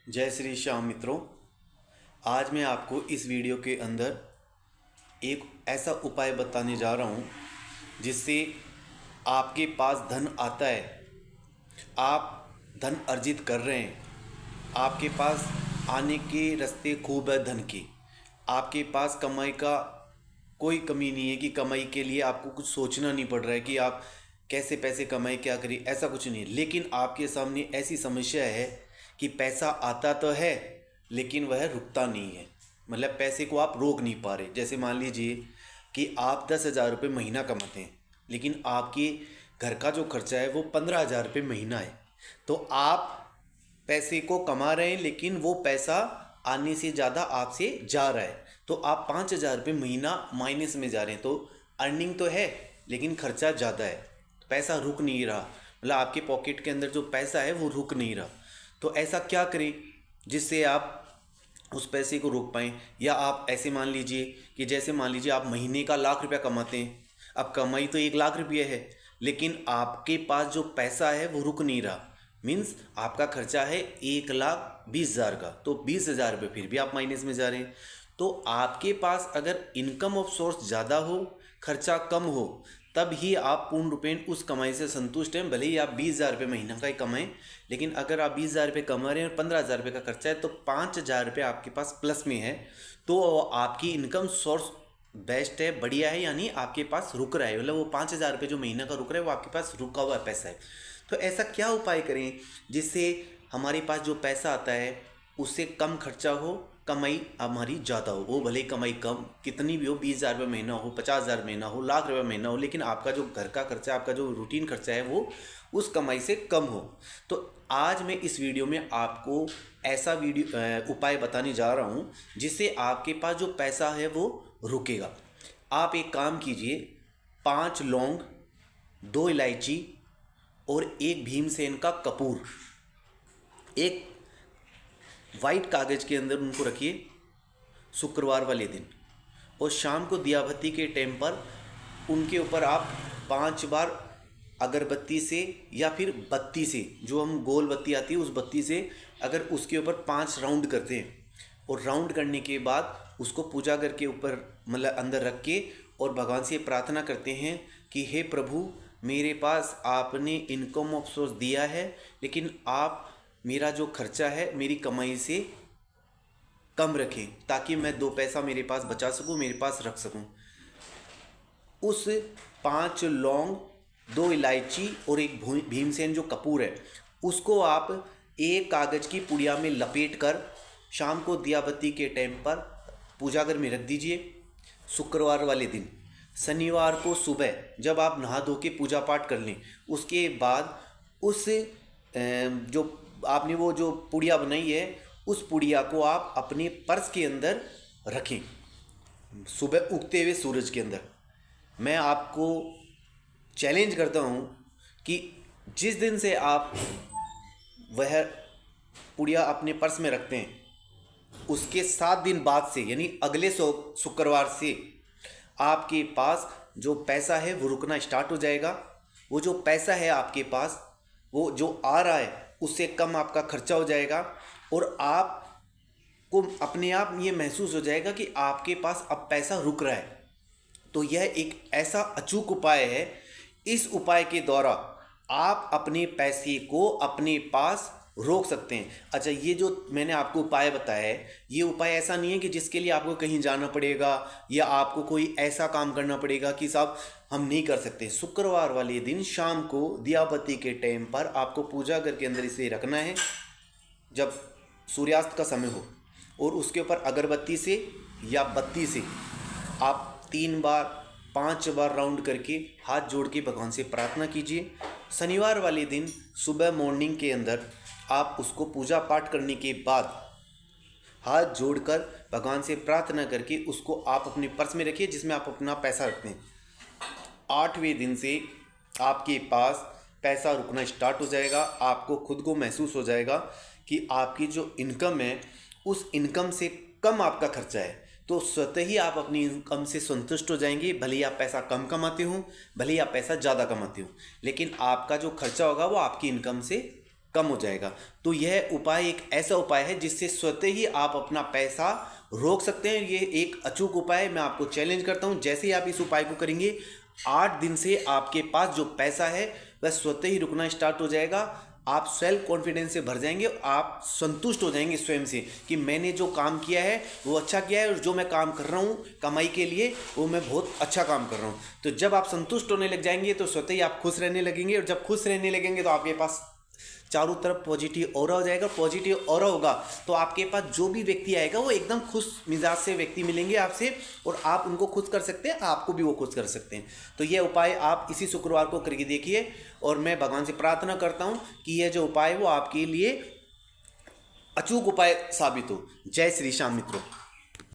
जय श्री श्याम मित्रों। आज मैं आपको इस वीडियो के अंदर एक ऐसा उपाय बताने जा रहा हूँ जिससे आपके पास धन आता है, आप धन अर्जित कर रहे हैं, आपके पास आने के रास्ते खूब है धन के, आपके पास कमाई का कोई कमी नहीं है कि कमाई के लिए आपको कुछ सोचना नहीं पड़ रहा है कि आप कैसे पैसे कमाएं, क्या करें, ऐसा कुछ नहीं है। लेकिन आपके सामने ऐसी समस्या है कि पैसा आता तो है लेकिन वह रुकता नहीं है। मतलब पैसे को आप रोक नहीं पा रहे। जैसे मान लीजिए कि आप 10,000 रुपये महीना कमाते हैं लेकिन आपके घर का जो खर्चा है वो 15,000 रुपये महीना है। तो आप पैसे को कमा रहे हैं लेकिन वो पैसा आने से ज़्यादा आपसे जा रहा है, तो आप 5,000 रुपये महीना माइनस में जा रहे हैं। तो अर्निंग तो है लेकिन खर्चा ज़्यादा है, पैसा रुक नहीं रहा। मतलब आपके पॉकेट के अंदर जो पैसा है वो रुक नहीं रहा। तो ऐसा क्या करें जिससे आप उस पैसे को रोक पाएँ। या आप ऐसे मान लीजिए कि जैसे मान लीजिए आप महीने का 1,00,000 रुपया कमाते हैं। अब कमाई तो 1,00,000 रुपये है लेकिन आपके पास जो पैसा है वो रुक नहीं रहा। मीन्स आपका खर्चा है 1,20,000 का, तो 20,000 रुपये फिर भी आप माइनस में जा रहे हैं। तो आपके पास अगर इनकम ऑफ सोर्स ज़्यादा हो, खर्चा कम हो, तब ही आप पूर्ण रूपेण उस कमाई से संतुष्ट हैं। भले ही आप 20,000 रुपये महीना का ही कमाएं, लेकिन अगर आप 20,000 रुपये कमा रहे हैं और 15,000 रुपये का खर्चा है तो 5,000 रुपये आपके पास प्लस में है। तो आपकी इनकम सोर्स बेस्ट है, बढ़िया है, यानी आपके पास रुक रहा है। मतलब वो 5,000 रुपये जो महीना का रुक रहा है वो आपके पास रुका हुआ पैसा है। तो ऐसा क्या उपाय करें जिससे हमारे पास जो पैसा आता है उससे कम खर्चा हो, कमाई हमारी ज़्यादा हो। वो भले ही कमाई कम कितनी भी हो, 20,000 रुपये महीना हो, 50,000 महीना हो, 1,00,000 रुपये महीना हो, लेकिन आपका जो घर का खर्चा है, आपका जो रूटीन खर्चा है वो उस कमाई से कम हो। तो आज मैं इस वीडियो में आपको ऐसा उपाय बताने जा रहा हूँ जिससे आपके पास जो पैसा है वो रुकेगा। आप एक काम कीजिए, 5 लौंग, 2 इलायची और 1 भीमसेन का कपूर एक वाइट कागज़ के अंदर उनको रखिए शुक्रवार वाले दिन, और शाम को दिया बत्ती के टाइम पर उनके ऊपर आप 5 बार अगरबत्ती से या फिर बत्ती से, जो हम गोल बत्ती आती है उस बत्ती से, अगर उसके ऊपर 5 राउंड करते हैं और राउंड करने के बाद उसको पूजा घर के ऊपर मतलब अंदर रख के और भगवान से प्रार्थना करते हैं कि हे प्रभु, मेरे पास आपने इनकम ऑफ सोर्स दिया है लेकिन आप मेरा जो खर्चा है मेरी कमाई से कम रखें ताकि मैं 2 पैसा मेरे पास बचा सकूं, मेरे पास रख सकूं। उस 5 लौंग, 2 इलायची और 1 भीमसेन जो कपूर है उसको आप एक कागज़ की पुड़िया में लपेट कर शाम को दिया बत्ती के टाइम पर पूजा घर में रख दीजिए। शुक्रवार वाले दिन, शनिवार को सुबह जब आप नहा धो के पूजा पाठ कर लें उसके बाद उस जो आपने वो जो पुड़िया बनाई है उस पुड़िया को आप अपने पर्स के अंदर रखें सुबह उगते हुए सूरज के अंदर। मैं आपको चैलेंज करता हूँ कि जिस दिन से आप वह पुड़िया अपने पर्स में रखते हैं उसके 7 दिन बाद से, यानी अगले शुक्रवार से आपके पास जो पैसा है वो रुकना स्टार्ट हो जाएगा। वो जो पैसा है आपके पास वो जो आ रहा है उससे कम आपका खर्चा हो जाएगा और आपको अपने आप ये महसूस हो जाएगा कि आपके पास अब पैसा रुक रहा है। तो यह एक ऐसा अचूक उपाय है। इस उपाय के द्वारा आप अपने पैसे को अपने पास रोक सकते हैं। अच्छा, ये जो मैंने आपको उपाय बताया है ये उपाय ऐसा नहीं है कि जिसके लिए आपको कहीं जाना पड़ेगा या आपको कोई ऐसा काम करना पड़ेगा कि साहब हम नहीं कर सकते। शुक्रवार वाले दिन शाम को दिया बत्ती के टाइम पर आपको पूजा घर के अंदर इसे रखना है जब सूर्यास्त का समय हो, और उसके ऊपर अगरबत्ती से या बत्ती से आप 3 बार 5 बार राउंड करके हाथ जोड़ के भगवान से प्रार्थना कीजिए। शनिवार वाले दिन सुबह मॉर्निंग के अंदर आप उसको पूजा पाठ करने के बाद हाथ जोड़कर भगवान से प्रार्थना करके उसको आप अपने पर्स में रखिए जिसमें आप अपना पैसा रखते हैं। 8वें दिन से आपके पास पैसा रुकना स्टार्ट हो जाएगा। आपको खुद को महसूस हो जाएगा कि आपकी जो इनकम है उस इनकम से कम आपका खर्चा है। तो स्वतः ही आप अपनी इनकम से संतुष्ट हो जाएंगे। भले ही आप पैसा कम कमाते हो, भले ही आप पैसा ज़्यादा कमाते हो, लेकिन आपका जो खर्चा होगा वो आपकी इनकम से कम हो जाएगा। तो यह उपाय एक ऐसा उपाय है जिससे स्वतः ही आप अपना पैसा रोक सकते हैं। ये एक अचूक उपाय है, मैं आपको चैलेंज करता हूँ। जैसे ही आप इस उपाय को करेंगे 8 दिन से आपके पास जो पैसा है वह स्वतः ही रुकना स्टार्ट हो जाएगा। आप सेल्फ कॉन्फिडेंस से भर जाएंगे, आप संतुष्ट हो जाएंगे स्वयं से कि मैंने जो काम किया है वो अच्छा किया है और जो मैं काम कर रहा हूँ कमाई के लिए वो मैं बहुत अच्छा काम कर रहा हूँ। तो जब आप संतुष्ट होने लग जाएंगे तो स्वतः ही आप खुश रहने लगेंगे, और जब खुश रहने लगेंगे तो आपके पास चारों तरफ पॉजिटिव ऑरा हो जाएगा। पॉजिटिव ऑरा होगा तो आपके पास जो भी व्यक्ति आएगा वो एकदम खुश मिजाज से व्यक्ति मिलेंगे आपसे, और आप उनको खुश कर सकते हैं, आपको भी वो खुश कर सकते हैं। तो ये उपाय आप इसी शुक्रवार को करके देखिए, और मैं भगवान से प्रार्थना करता हूँ कि यह जो उपाय वो आपके लिए अचूक उपाय साबित हो। जय श्री श्याम मित्रों।